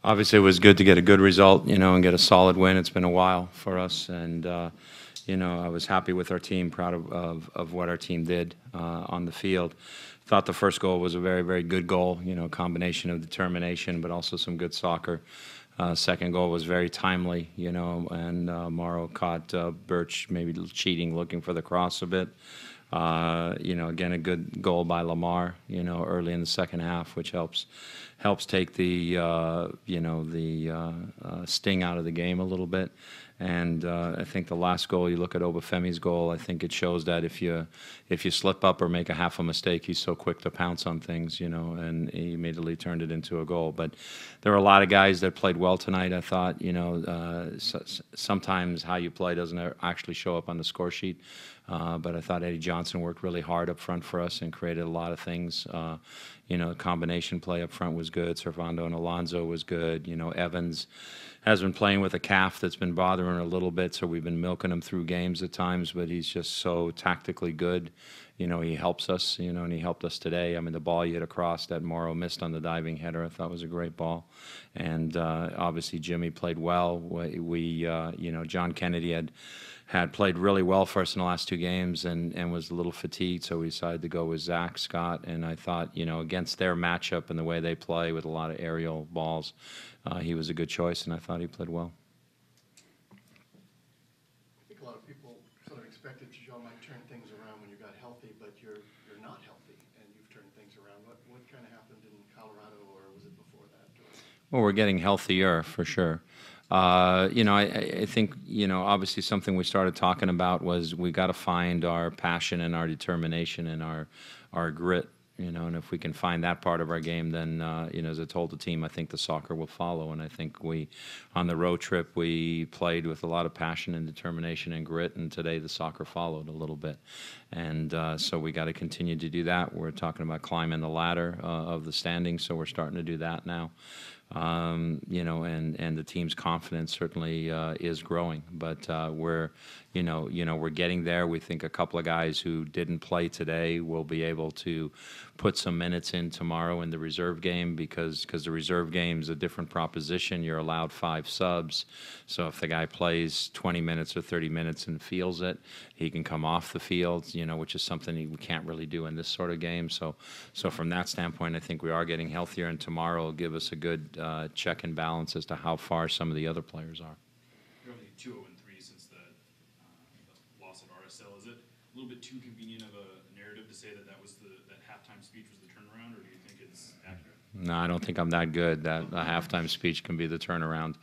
Obviously, it was good to get a good result, and get a solid win. It's been a while for us, and I was happy with our team, proud of what our team did on the field. Thought the first goal was a very, very good goal, combination of determination, but also some good soccer. Second goal was very timely, and Morrow caught Birch maybe cheating, looking for the cross a bit. Again, a good goal by Lamar, early in the second half, which helps take the sting out of the game a little bit. And I think the last goal, you look at Obafemi's goal, I think it shows that if you slip up or make a half a mistake, he's so quick to pounce on things, and he immediately turned it into a goal. But there were a lot of guys that played well tonight. I thought, sometimes how you play doesn't actually show up on the score sheet. But I thought Eddie Johnson worked really hard up front for us and created a lot of things. Combination play up front was good. Servando and Alonso was good. Evans has been playing with a calf that's been bothering a little bit, so we've been milking him through games at times, but he's just so tactically good. He helps us, and he helped us today. I mean, the ball he hit across that Morrow missed on the diving header, I thought was a great ball. And obviously Jimmy played well. John Kennedy had played really well for us in the last two games and was a little fatigued, so we decided to go with Zach Scott. And I thought, against their matchup and the way they play with a lot of aerial balls, he was a good choice, and I thought he played well. I think a lot of people sort of expected Jean might turn things around when you got healthy, but you're not healthy, and you've turned things around. What kind of happened in Colorado, or was it before that? Well, we're getting healthier for sure. I think, obviously something we started talking about was we got to find our passion and our determination and our grit, and if we can find that part of our game, then, as I told the team, I think the soccer will follow. And I think on the road trip, we played with a lot of passion and determination and grit, and today the soccer followed a little bit. And so we got to continue to do that. We're talking about climbing the ladder of the standings, so we're starting to do that now. And the team's confidence certainly is growing, but we're getting there. We think a couple of guys who didn't play today will be able to put some minutes in tomorrow in the reserve game because the reserve game is a different proposition. You're allowed 5 subs, so if the guy plays 20 minutes or 30 minutes and feels it, he can come off the field, which is something we can't really do in this sort of game. So from that standpoint, I think we are getting healthier, and tomorrow will give us a good check and balance as to how far some of the other players are. You're only 2-0-3 since the loss of RSL. Is it a little bit too convenient of a narrative to say that that halftime speech was the turnaround, or do you think it's accurate? No, I don't think I'm that good that a halftime speech can be the turnaround.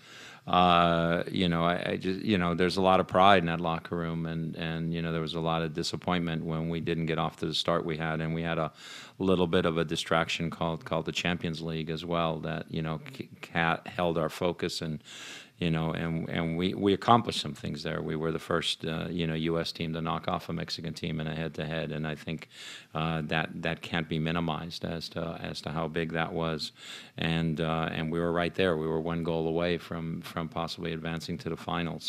There's a lot of pride in that locker room, and there was a lot of disappointment when we didn't get off to the start we had, and we had a little bit of a distraction called the Champions League as well that held our focus, and we accomplished some things there. We were the first U.S. team to knock off a Mexican team in a head-to-head, and I think that can't be minimized as to how big that was, and we were right there. We were one goal away from possibly advancing to the finals.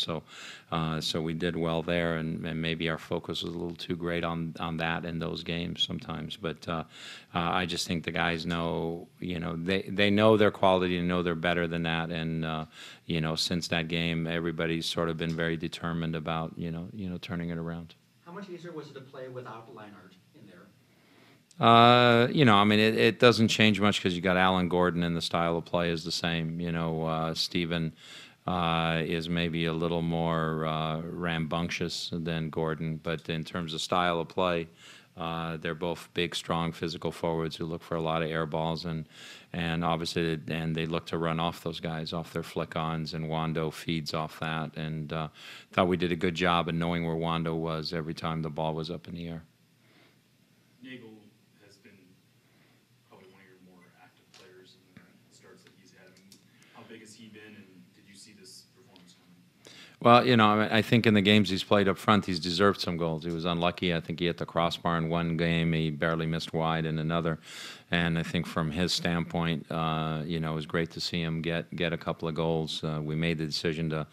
So we did well there, and maybe our focus was a little too great on that in those games sometimes. But I just think the guys know, they know their quality and know they're better than that, and since that game, everybody's sort of been very determined about turning it around. How much easier was it to play without Leinart in there? It doesn't change much because you got Alan Gordon, and the style of play is the same. Steven is maybe a little more rambunctious than Gordon, but in terms of style of play, they're both big, strong, physical forwards who look for a lot of air balls, and obviously, they look to run off those guys, off their flick-ons, and Wando feeds off that. And thought we did a good job of knowing where Wando was every time the ball was up in the air. Nagel has been probably one of your more active players in the starts that he's had. How big has he been, and did you see this performance coming? Well, I think in the games he's played up front, he's deserved some goals. He was unlucky. I think he hit the crossbar in one game. He barely missed wide in another. And I think from his standpoint, it was great to see him get a couple of goals. We made the decision to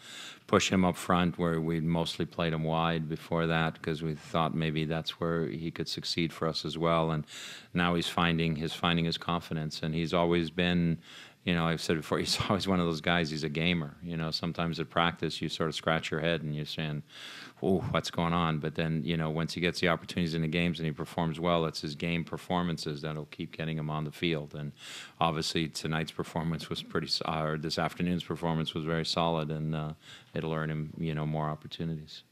push him up front where we'd mostly played him wide before that because we thought maybe that's where he could succeed for us as well. And now he's finding his confidence, and he's always been you know, I've said before, he's always one of those guys. He's a gamer. You know, sometimes at practice you sort of scratch your head and you're saying, "Oh, what's going on?" But then, you know, once he gets the opportunities in the games and he performs well, it's his game performances that'll keep getting him on the field. And obviously, tonight's performance was or this afternoon's performance was very solid, and it'll earn him, you know, more opportunities.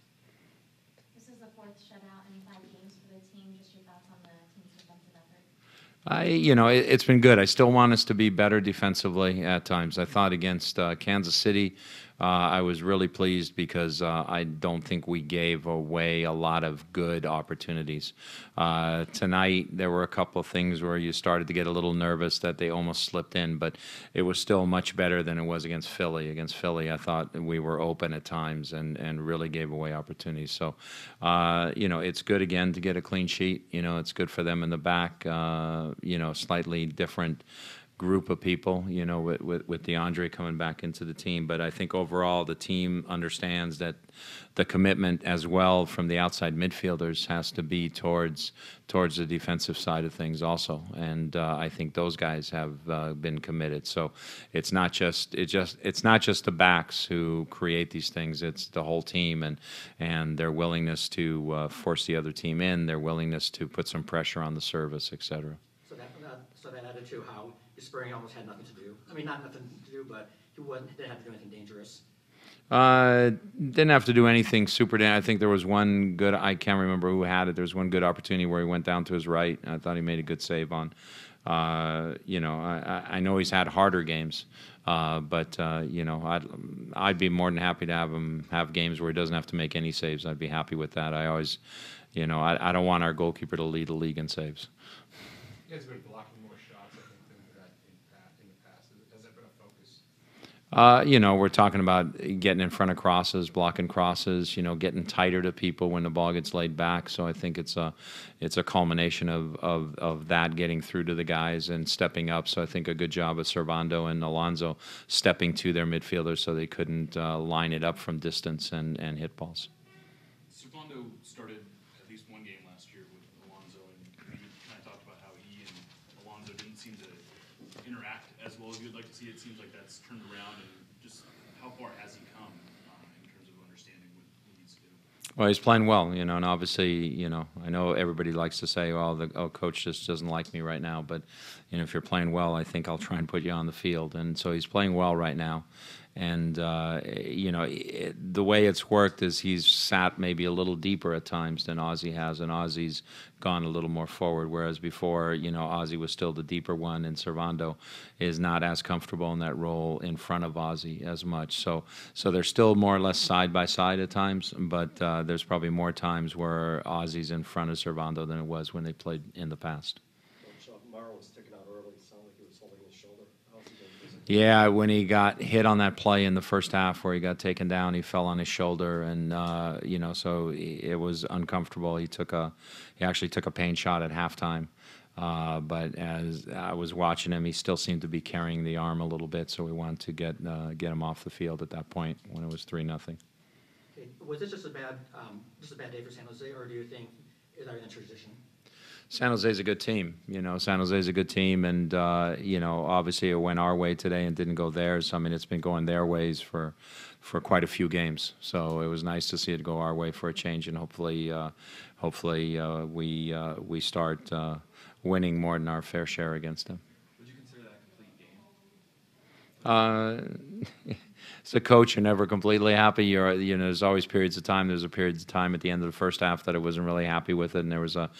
This is the fourth shutout in 5 games for the team. Just your thoughts on the team's defensive effort? You know, it's been good. I still want us to be better defensively at times. I thought against Kansas City, I was really pleased because I don't think we gave away a lot of good opportunities. Tonight, there were a couple of things where you started to get a little nervous that they almost slipped in, but it was still much better than it was against Philly. Against Philly, I thought we were open at times and really gave away opportunities. So, you know, it's good again to get a clean sheet. You know, it's good for them in the back. You know, slightly different group of people, you know, with DeAndre coming back into the team. But I think overall the team understands that the commitment as well from the outside midfielders has to be towards the defensive side of things also. And I think those guys have been committed. So it's not just the backs who create these things. It's the whole team and their willingness to force the other team in, their willingness to put some pressure on the service, et cetera. So that added to how Spring almost had nothing to do. I mean, not nothing to do, but he didn't have to do anything dangerous. Didn't have to do anything super. I think there was one good. I can't remember who had it. There was one good opportunity where he went down to his right. I thought he made a good save on. You know, I know he's had harder games, but you know, I'd be more than happy to have him have games where he doesn't have to make any saves. I'd be happy with that. I always, you know, I don't want our goalkeeper to lead the league in saves. You guys have been blocking more shots, I think, than in the past. Has that been a focus? You know, we're talking about getting in front of crosses, blocking crosses, you know, getting tighter to people when the ball gets laid back. So I think it's a culmination of that getting through to the guys and stepping up. So I think a good job of Servando and Alonso stepping to their midfielders so they couldn't line it up from distance and hit balls. Servando started at least one game last year with Alonso, and you kind of talked about how he and Alonso didn't seem to interact as well as you'd like to see. It seems like that's turned around, and just how far has he come in terms of understanding what he needs to do? Well, he's playing well, you know, and obviously, you know, I know everybody likes to say, "Oh, coach just doesn't like me right now." But you know, if you're playing well, I think I'll try and put you on the field. And so he's playing well right now. And you know, the way it's worked is he's sat maybe a little deeper at times than Ozzy has, and Ozzy's gone a little more forward. Whereas before, you know, Ozzy was still the deeper one, and Servando is not as comfortable in that role in front of Ozzy as much. So they're still more or less side by side at times, but there's probably more times where Ozzy's in front of Servando than it was when they played in the past. Morrow was sticking out early. It sounded like he was holding his shoulder. How's he doing? Yeah, when he got hit on that play in the first half where he got taken down, he fell on his shoulder, and you know, so it was uncomfortable. He actually took a pain shot at halftime, but as I was watching him, he still seemed to be carrying the arm a little bit. So we wanted to get him off the field at that point when it was 3-0. Okay. Was this just a bad day for San Jose, or do you think is that in transition? San Jose's a good team. You know, San Jose's a good team, and you know, obviously it went our way today and didn't go theirs. I mean, it's been going their ways for quite a few games. So it was nice to see it go our way for a change, and hopefully we start winning more than our fair share against them. Would you consider that a complete game? As a coach, you're never completely happy. You know, there's always periods of time. There's a period of time at the end of the first half that I wasn't really happy with it, and there was a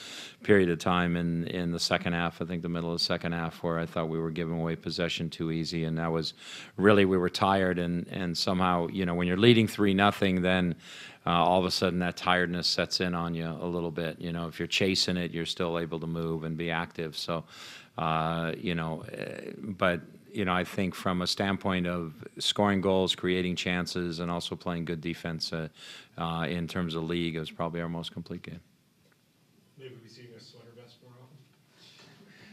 period of time in the second half, I think the middle of the second half, where I thought we were giving away possession too easy, and that was really, we were tired, and somehow, you know, when you're leading 3-0, then all of a sudden that tiredness sets in on you a little bit. You know, if you're chasing it, you're still able to move and be active. So, you know, but you know, I think from a standpoint of scoring goals, creating chances, and also playing good defense in terms of league, it was probably our most complete game. Maybe we'll be seeing a sweater vest more often.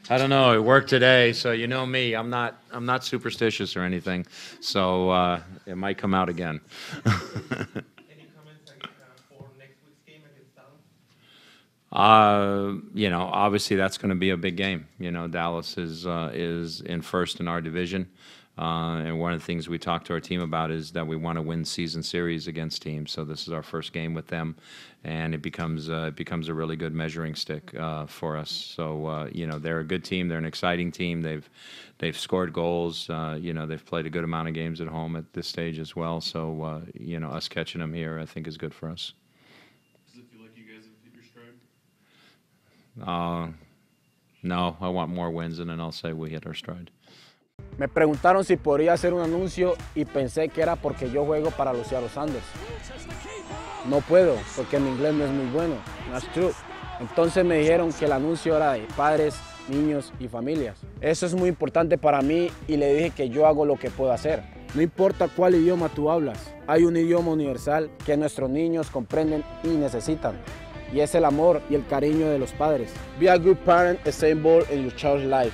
I don't know. It worked today, so you know me. I'm not superstitious or anything, so it might come out again. Any comments for next week's game against You know, obviously that's going to be a big game. You know, Dallas is in first in our division, and one of the things we talked to our team about is that we want to win season series against teams. So this is our first game with them, and it becomes a really good measuring stick for us. So you know, they're a good team. They're an exciting team. They've scored goals. You know, they've played a good amount of games at home at this stage as well. So you know, us catching them here, I think, is good for us. Does it feel like you guys have hit your stride? No, I want more wins, and then I'll say we hit our stride. Me preguntaron si podría hacer un anuncio y pensé que era porque yo juego para los Seattle Sounders. No puedo, porque mi inglés no es muy bueno. That's true. Entonces me dijeron que el anuncio era de padres, niños y familias. Eso es muy importante para mí y le dije que yo hago lo que puedo hacer. No importa cuál idioma tú hablas, hay un idioma universal que nuestros niños comprenden y necesitan. Y es el amor y el cariño de los padres. Be a good parent and stay involved in your child's life.